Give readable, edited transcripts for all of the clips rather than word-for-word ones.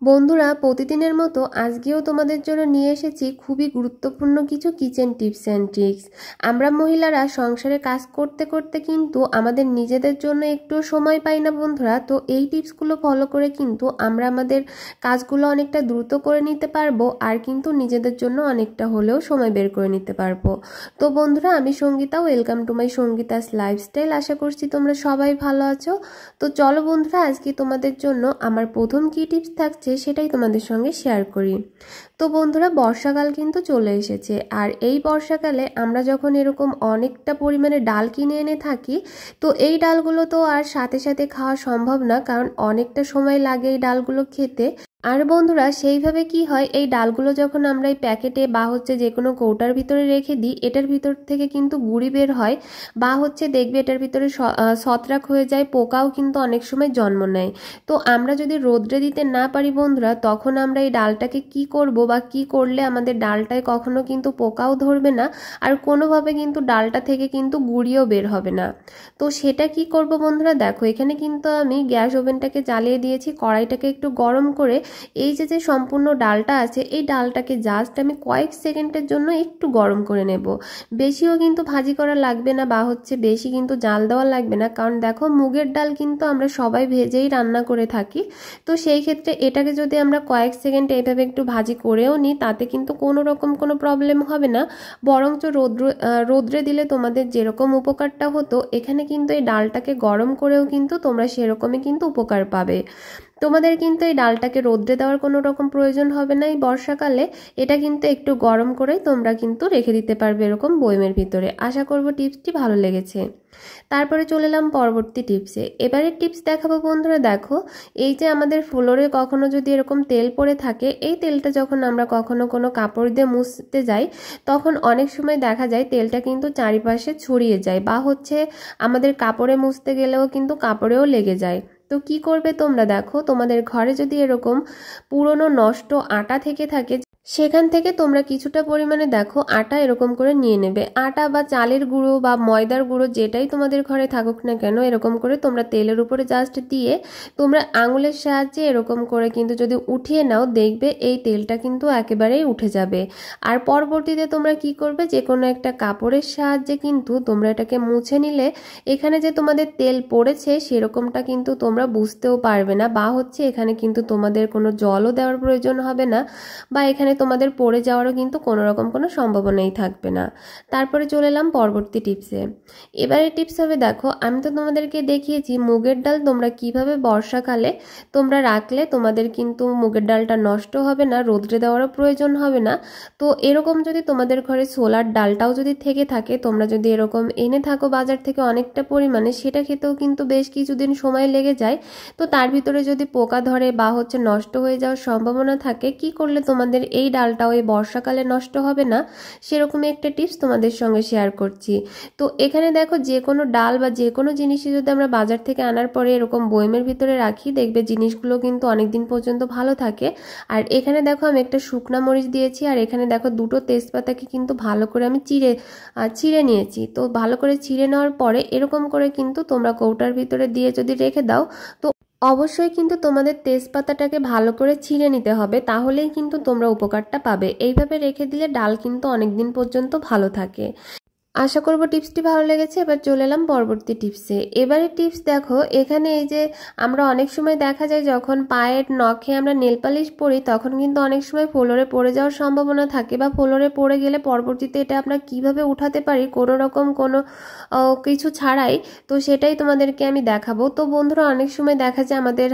বন্ধুরা, প্রতিদিনের মতো আজকেও তোমাদের জন্য নিয়ে এসেছি খুবই গুরুত্বপূর্ণ কিছু কিচেন টিপস অ্যান্ড ট্রিক্স। আমরা মহিলারা সংসারে কাজ করতে করতে কিন্তু আমাদের নিজেদের জন্য একটু সময় পাই না বন্ধুরা। তো এই টিপসগুলো ফলো করে কিন্তু আমরা আমাদের কাজগুলো অনেকটা দ্রুত করে নিতে পারবো, আর কিন্তু নিজেদের জন্য অনেকটা হলেও সময় বের করে নিতে পারবো। তো বন্ধুরা, আমি Sangeeta, welcome to my Sangeeta's lifestyle. আশা করছি তোমরা সবাই ভালো আছো। তো চলো বন্ধুরা, আজকে তোমাদের জন্য আমার প্রথম কি টিপস থাকছে সেটাই তোমাদের সঙ্গে শেয়ার করি। তো বন্ধুরা, বর্ষাকাল কিন্তু চলে এসেছে, আর এই বর্ষাকালে আমরা যখন এরকম অনেকটা পরিমাণে ডাল কিনে এনে থাকি, তো এই ডালগুলো তো আর সাথে সাথে খাওয়া সম্ভব না, কারণ অনেকটা সময় লাগে এই ডালগুলো খেতে। আর বন্ধুরা, সেইভাবে কি হয়, এই ডালগুলো যখন আমরা এই প্যাকেটে বা যে কোনো কৌটার ভিতরে রেখে দিই, এটার ভিতর থেকে কিন্তু গুঁড়ি বের হয়, বা দেখবে এটার ভিতরে ছত্রাক হয়ে যায়, পোকাও কিন্তু অনেক সময় জন্ম নেয়। তো আমরা যদি রোদ্রে দিতে না পারি বন্ধুরা, তখন আমরা এই ডালটাকে কি করব বা কি করলে আমাদের ডালটায় কখনো কিন্তু পোকাও ধরবে না, আর কোনোভাবে কিন্তু ডালটা থেকে কিন্তু গুঁড়িও বের হবে না। তো সেটা কি করব বন্ধুরা, দেখো এখানে কিন্তু আমি গ্যাস ওভেনটাকে জ্বালিয়ে দিয়েছি, কড়াইটাকে একটু গরম করে এই যে সম্পূর্ণ ডালটা আছে, এই ডালটাকে জাস্ট আমি কয়েক সেকেন্ডের জন্য একটু গরম করে নেব। বেশিও কিন্তু ভাজি করা লাগবে না, বা বেশি কিন্তু জাল দেওয়া লাগবে না, কারণ দেখো মুগের ডাল কিন্তু আমরা সবাই ভেজেই রান্না করে থাকি। তো সেই ক্ষেত্রে এটাকে যদি আমরা কয়েক সেকেন্ড এইভাবে একটু ভাজি করেও নিই, তাতে কিন্তু কোনো রকম কোনো প্রবলেম হবে না। বরঞ্চ রোদ্রে দিলে তোমাদের যেরকম উপকারটা হতো, এখানে কিন্তু এই ডালটাকে গরম করেও কিন্তু তোমরা সেরকমই কিন্তু উপকার পাবে। তোমাদের কিন্তু এই ডালটাকে রোদ্রে দেওয়ার কোনো রকম প্রয়োজন হবে না এই বর্ষাকালে। এটা কিন্তু একটু গরম করে তোমরা কিন্তু রেখে দিতে পারবে এরকম বয়মের ভিতরে। আশা করব টিপসটি ভালো লেগেছে। তারপরে চলে এলাম পরবর্তী টিপসে। এবারের টিপস দেখাবো বন্ধুরা, দেখো এই যে আমাদের ফ্লোরে কখনো যদি এরকম তেল পড়ে থাকে, এই তেলটা যখন আমরা কখনো কোনো কাপড় দিয়ে মুছতে যাই, তখন অনেক সময় দেখা যায় তেলটা কিন্তু চারিপাশে ছড়িয়ে যায়, বা আমাদের কাপড়ে মুছতে গেলেও কিন্তু কাপড়েও লেগে যায়। তো কি করবে তোমরা, দেখো তোমাদের ঘরে যদি এরকম পুরনো নষ্ট আটা থেকে থাকে, সেখান থেকে তোমরা কিছুটা পরিমাণে দেখো আটা এরকম করে নিয়ে নেবে। আটা বা চালের গুঁড়ো বা ময়দার গুঁড়ো যেটাই তোমাদের ঘরে থাকুক না কেন, এরকম করে তোমরা তেলের উপরে জাস্ট দিয়ে তোমরা আঙুলের সাহায্যে এরকম করে কিন্তু যদি উঠিয়ে নাও, দেখবে এই তেলটা কিন্তু একেবারেই উঠে যাবে। আর পরবর্তীতে তোমরা কি করবে, যে কোনো একটা কাপড়ের সাহায্যে কিন্তু তোমরা এটাকে মুছে নিলে এখানে যে তোমাদের তেল পড়েছে সেরকমটা কিন্তু তোমরা বুঝতেও পারবে না, বা এখানে কিন্তু তোমাদের কোনো জলও দেওয়ার প্রয়োজন হবে না, বা এখানে তোমাদের পড়ে যাওয়ারও কিন্তু কোনো রকম কোনো সম্ভাবনাই থাকবে না। তারপরে চলে এলাম পরবর্তী টিপসে। এবারে টিপস হবে, দেখো আমি তো তোমাদেরকে দেখিয়েছি মুগের ডাল তোমরা কিভাবে বর্ষাকালে তোমরা রাখলে তোমাদের কিন্তু মুগের ডালটা নষ্ট হবে না, রোদ্রে দেওয়ারও প্রয়োজন হবে না। তো এরকম যদি তোমাদের ঘরে ছোলার ডালটাও যদি থেকে থাকে, তোমরা যদি এরকম এনে থাকো বাজার থেকে অনেকটা পরিমাণে, সেটা খেতেও কিন্তু বেশ কিছুদিন সময় লেগে যায়। তো তার ভিতরে যদি পোকা ধরে বা নষ্ট হয়ে যাওয়ার সম্ভাবনা থাকে, কি করলে তোমাদের এই ডালটাও এই বর্ষাকালে নষ্ট হবে না, সেরকমই একটা টিপস তোমাদের সঙ্গে শেয়ার করছি। তো এখানে দেখো যে কোনো ডাল বা যে কোনো জিনিসই যদি আমরা বাজার থেকে আনার পরে এরকম বয়মের ভিতরে রাখি, দেখবে জিনিসগুলো কিন্তু অনেকদিন পর্যন্ত ভালো থাকে। আর এখানে দেখো আমি একটা শুকনা মরিচ দিয়েছি, আর এখানে দেখো দুটো তেজপাতাকে কিন্তু ভালো করে আমি ছিঁড়ে নিয়েছি। তো ভালো করে ছিঁড়ে নেওয়ার পরে এরকম করে কিন্তু তোমরা কৌটার ভিতরে দিয়ে যদি রেখে দাও, তো অবশ্যই কিন্তু তোমাদের তেজপাতাটাকে ভালো করে ছিঁড়ে নিতে হবে, তাহলেই কিন্তু তোমরা উপকারটা পাবে। এইভাবে রেখে দিলে ডাল কিন্তু অনেকদিন পর্যন্ত ভালো থাকে। আশা করব টিপসটি ভালো লেগেছে। এবার চলে এলাম পরবর্তী টিপসে। এবারে টিপস দেখো, এখানে এই যে আমরা অনেক সময় দেখা যায় যখন পায়ের নখে আমরা নেল পালিশ পরি, তখন কিন্তু অনেক সময় ফ্লোরে পড়ে যাওয়ার সম্ভাবনা থাকে, বা ফ্লোরে পড়ে গেলে পরবর্তীতে এটা আমরা কিভাবে উঠাতে পারি কোনো রকম কোনো কিছু ছাড়াই, তো সেটাই তোমাদেরকে আমি দেখাবো। তো বন্ধুরা, অনেক সময় দেখা যায় আমাদের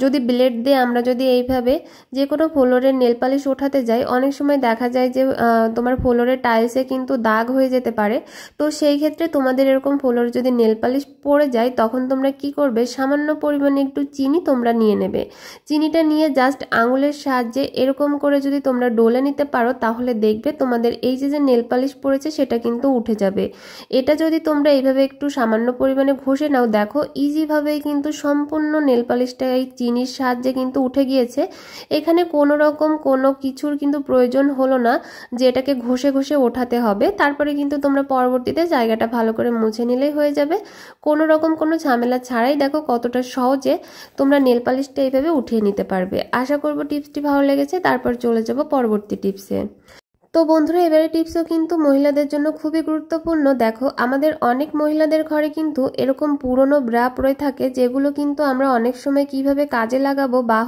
যদি ব্লেড দিয়ে আমরা যদি এইভাবে যে কোনো ফ্লোরের নেল পালিশ ওঠাতে যাই, অনেক সময় দেখা যায় যে তোমার ফ্লোরের টাইলসে কিন্তু দাগ হয়ে যেতে পারে। তো সেই ক্ষেত্রে তোমাদের এরকম ফ্লোরে যদি নেল পালিশ পড়ে যায়, তখন তোমরা কি করবে, সামান্য পরিমাণে একটু চিনি তোমরা নিয়ে নেবে। চিনিটা নিয়ে জাস্ট আঙুলের সাহায্যে এরকম করে যদি তোমরা ডলে নিতে পারো, তাহলে দেখবে তোমাদের এই যে নেল পালিশ পড়েছে সেটা কিন্তু উঠে যাবে। এটা যদি তোমরা এইভাবে একটু সামান্য পরিমাণে ঘষে নাও, দেখো ইজিভাবেই কিন্তু সম্পূর্ণ নেল পালিশটা এই চিনির সাহায্যে কিন্তু উঠে গিয়েছে। এখানে কোনো রকম কোনো কিছুর কিন্তু প্রয়োজন হলো না যে এটাকে ঘষে ঘষে ওঠাতে হবে। তারপরে কিন্তু তোমরা আমরা পরবর্তীতে জায়গাটা ভালো করে মুছে নিলেই হয়ে যাবে। কোনো রকম কোনো ঝামেলা ছাড়াই দেখো কতটা সহজে তোমরা নেল পালিশটা এইভাবে উঠিয়ে নিতে পারবে। আশা করব টিপসটি ভালো লেগেছে। তারপর চলে যাব পরবর্তী টিপসে। তো বন্ধুরা, এবারে টিপসও কিন্তু মহিলাদের জন্য খুবই গুরুত্বপূর্ণ। দেখো, আমাদের অনেক মহিলাদের ঘরে কিন্তু এরকম পুরনো ব্রা পরে থাকে, যেগুলো কিন্তু আমরা অনেক সময় কিভাবে কাজে লাগাবো বা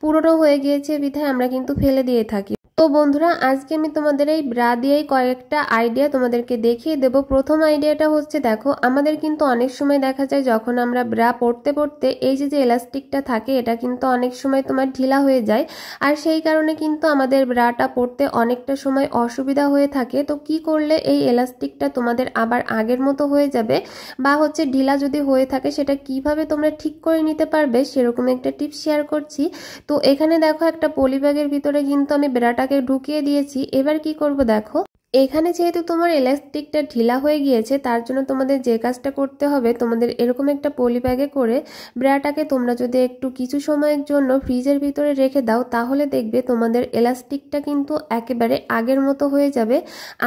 পুরনো হয়ে গিয়েছে বিধায় আমরা কিন্তু ফেলে দিয়ে থাকি। তো বন্ধুরা, আজকে আমি তোমাদের এই ব্রা দিয়েই কয়েকটা আইডিয়া তোমাদেরকে দেখিয়ে দেব। প্রথম আইডিয়াটা হচ্ছে, দেখো আমাদের কিন্তু অনেক সময় দেখা যায় যখন আমরা ব্রা পরতে পরতে এই যে এলাস্টিকটা থাকে এটা কিন্তু অনেক সময় তোমার ঢিলা হয়ে যায়, আর সেই কারণে কিন্তু আমাদের ব্রাটা পরতে অনেকটা সময় অসুবিধা হয়ে থাকে। তো কি করলে এই এলাস্টিকটা তোমাদের আবার আগের মতো হয়ে যাবে বা ঢিলা যদি হয়ে থাকে সেটা কিভাবে তোমরা ঠিক করে নিতে পারবে, সেরকম একটা টিপস শেয়ার করছি। তো এখানে দেখো একটা পলি ব্যাগের ভিতরে কিন্তু আমি ব্রাটা ঢুকিয়ে দিয়েছি। এবার কি করব, দেখো এখানে যেহেতু তোমার এলাস্টিকটা ঢিলা হয়ে গিয়েছে, তার জন্য তোমাদের যে কাজটা করতে হবে, তোমাদের এরকম একটা পলি ব্যাগে করে ব্রাটাকে তোমরা যদি একটু কিছু সময়ের জন্য ফ্রিজের ভিতরে রেখে দাও, তাহলে দেখবে তোমাদের এলাস্টিকটা কিন্তু একেবারে আগের মতো হয়ে যাবে।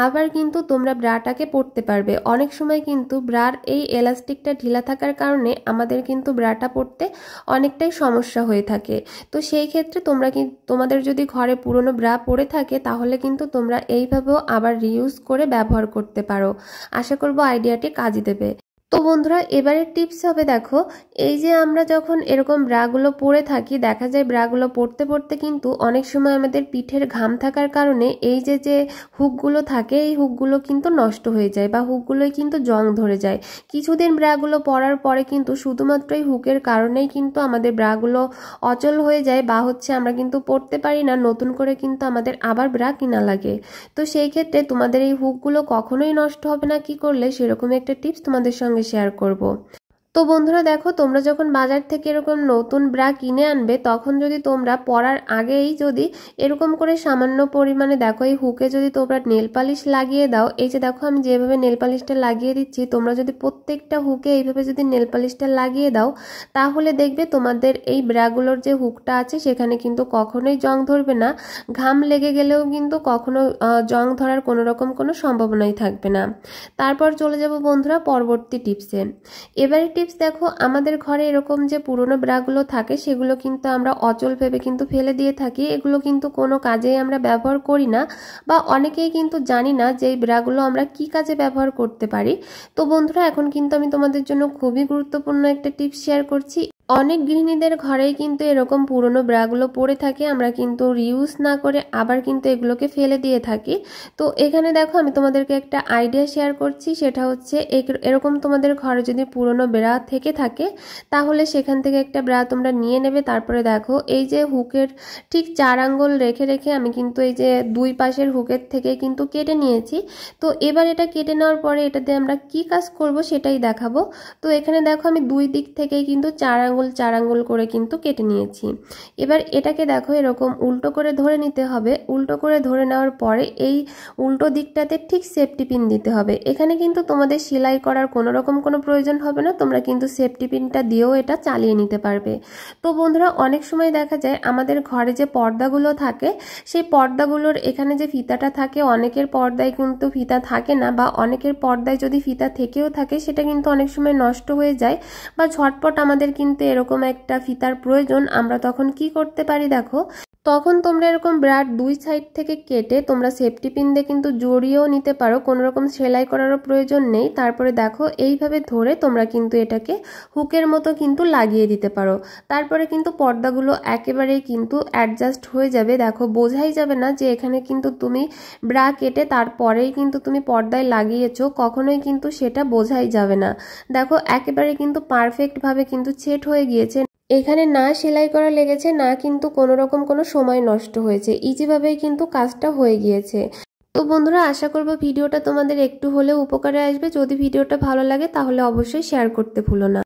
আবার কিন্তু তোমরা ব্রাটাকে পরতে পারবে। অনেক সময় কিন্তু ব্রার এই এলাস্টিকটা ঢিলা থাকার কারণে আমাদের কিন্তু ব্রাটা পরতে অনেকটাই সমস্যা হয়ে থাকে। তো সেই ক্ষেত্রে তোমাদের যদি ঘরে পুরনো ব্রা পরে থাকে, তাহলে কিন্তু তোমরা এইভাবেও আবার রিউজ করে ব্যবহার করতে পারো। আশা করব আইডিয়াটি কাজে দেবে। তো বন্ধুরা, এবারের টিপস হবে, দেখো এই যে আমরা যখন এরকম ব্রাগুলো পরে থাকি, দেখা যায় ব্রাগুলো পরতে পরতে কিন্তু অনেক সময় আমাদের পিঠের ঘাম থাকার কারণে এই যে হুকগুলো থাকে, এই হুকগুলো কিন্তু নষ্ট হয়ে যায় বা হুকগুলোই কিন্তু জং ধরে যায়। কিছুদিন ব্রাগুলো পরার পরে কিন্তু শুধুমাত্র এই হুকের কারণেই কিন্তু আমাদের ব্রাগুলো অচল হয়ে যায় বা আমরা কিন্তু পরতে পারি না, নতুন করে কিন্তু আমাদের আবার ব্রা কিনা লাগে। তো সেই ক্ষেত্রে তোমাদের এই হুকগুলো কখনোই নষ্ট হবে না কি করলে, সেরকম একটা টিপস তোমাদের সঙ্গে শেয়ার করব। তো বন্ধুরা দেখো, তোমরা যখন বাজার থেকে এরকম নতুন ব্রা কিনে আনবে, তখন যদি তোমরা পরার আগেই যদি এরকম করে সামান্য পরিমাণে দেখো এই হুকে যদি তোমরা নেল পালিশ লাগিয়ে দাও, এই যে দেখো আমি যেভাবে নেল পালিশটা লাগিয়ে দিচ্ছি, তোমরা যদি প্রত্যেকটা হুকে এইভাবে যদি নেল পালিশটা লাগিয়ে দাও, তাহলে দেখবে তোমাদের এই ব্রাগুলোর যে হুকটা আছে সেখানে কিন্তু কখনোই জং ধরবে না। ঘাম লেগে গেলেও কিন্তু কখনো জং ধরার কোনো রকম কোনো সম্ভাবনাই থাকবে না। তারপর চলে যাব বন্ধুরা পরবর্তী টিপসে। এবারে টিপস, দেখো আমাদের ঘরে এরকম যে পুরনো ব্রাগুলো থাকে সেগুলো কিন্তু আমরা অচল ভেবে কিন্তু ফেলে দিয়ে থাকি। এগুলো কিন্তু কোনো কাজেই আমরা ব্যবহার করি না বা অনেকেই কিন্তু জানি না যে এই ব্রাগুলো আমরা কি কাজে ব্যবহার করতে পারি। তো বন্ধুরা, এখন কিন্তু আমি তোমাদের জন্য খুবই গুরুত্বপূর্ণ একটা টিপস শেয়ার করছি। অনেক গৃহিণীদের ঘরেই কিন্তু এরকম পুরনো ব্রাগুলো পরে থাকে, আমরা কিন্তু রিউজ না করে আবার কিন্তু এগুলোকে ফেলে দিয়ে থাকি। তো এখানে দেখো আমি তোমাদেরকে একটা আইডিয়া শেয়ার করছি, সেটা হচ্ছে এরকম তোমাদের ঘরে যদি পুরনো ব্রা থেকে থাকে, তাহলে সেখান থেকে একটা ব্রা তোমরা নিয়ে নেবে। তারপরে দেখো এই যে হুকের ঠিক 4 আঙ্গুল রেখে রেখে আমি কিন্তু এই যে দুই পাশের হুকের থেকে কিন্তু কেটে নিয়েছি। তো এবার এটা কেটে নেওয়ার পরে এটাতে আমরা কি কাজ করব সেটাই দেখাবো। তো এখানে দেখো আমি দুই দিক থেকেই কিন্তু 4 আঙ্গুল করে কিন্তু কেটে নিয়েছি। এবার এটাকে দেখো এরকম উল্টো করে ধরে নিতে হবে। উল্টো করে ধরে নেওয়ার পরে এই উল্টো দিকটাতে ঠিক সেফটি পিন দিতে হবে। এখানে কিন্তু তোমাদের সেলাই করার কোনো রকম কোনো প্রয়োজন হবে না, তোমরা কিন্তু সেফটি পিনটা দিয়েও এটা চালিয়ে নিতে পারবে। তো বন্ধুরা, অনেক সময় দেখা যায় আমাদের ঘরে যে পর্দাগুলো থাকে, সেই পর্দাগুলোর এখানে যে ফিতাটা থাকে, অনেকের পর্দায় কিন্তু ফিতা থাকে না বা অনেকের পর্দায় যদি ফিতা থেকেও থাকে সেটা কিন্তু অনেক সময় নষ্ট হয়ে যায় বা ঝটপট আমাদের কিন্তু এরকম একটা ফিতার প্রয়োজন। আমরা তখন কি করতে পারি, দেখো তখন তোমরা এরকম ব্রার দুই সাইড থেকে কেটে তোমরা সেফটি পিন দিয়ে কিন্তু জড়িয়েও নিতে পারো, কোনো রকম সেলাই করারও প্রয়োজন নেই। তারপরে দেখো এইভাবে ধরে তোমরা কিন্তু এটাকে হুকের মতো কিন্তু লাগিয়ে দিতে পারো। তারপরে কিন্তু পর্দাগুলো একেবারেই কিন্তু অ্যাডজাস্ট হয়ে যাবে। দেখো বোঝাই যাবে না যে এখানে কিন্তু তুমি ব্রা কেটে তারপরেই কিন্তু তুমি পর্দায় লাগিয়েছো, কখনোই কিন্তু সেটা বোঝাই যাবে না। দেখো একেবারে কিন্তু পারফেক্ট ভাবে কিন্তু সেট হয়ে গিয়েছে। এখানে না সেলাই করা লেগেছে, না কিন্তু কোনো রকম কোনো সময় নষ্ট হয়েছে, ইজিভাবেই কিন্তু কাজটা হয়ে গিয়েছে। তো বন্ধুরা, আশা করব ভিডিওটা তোমাদের একটু হলেও উপকারে আসবে। যদি ভিডিওটা ভালো লাগে তাহলে অবশ্যই শেয়ার করতে ভুলো না।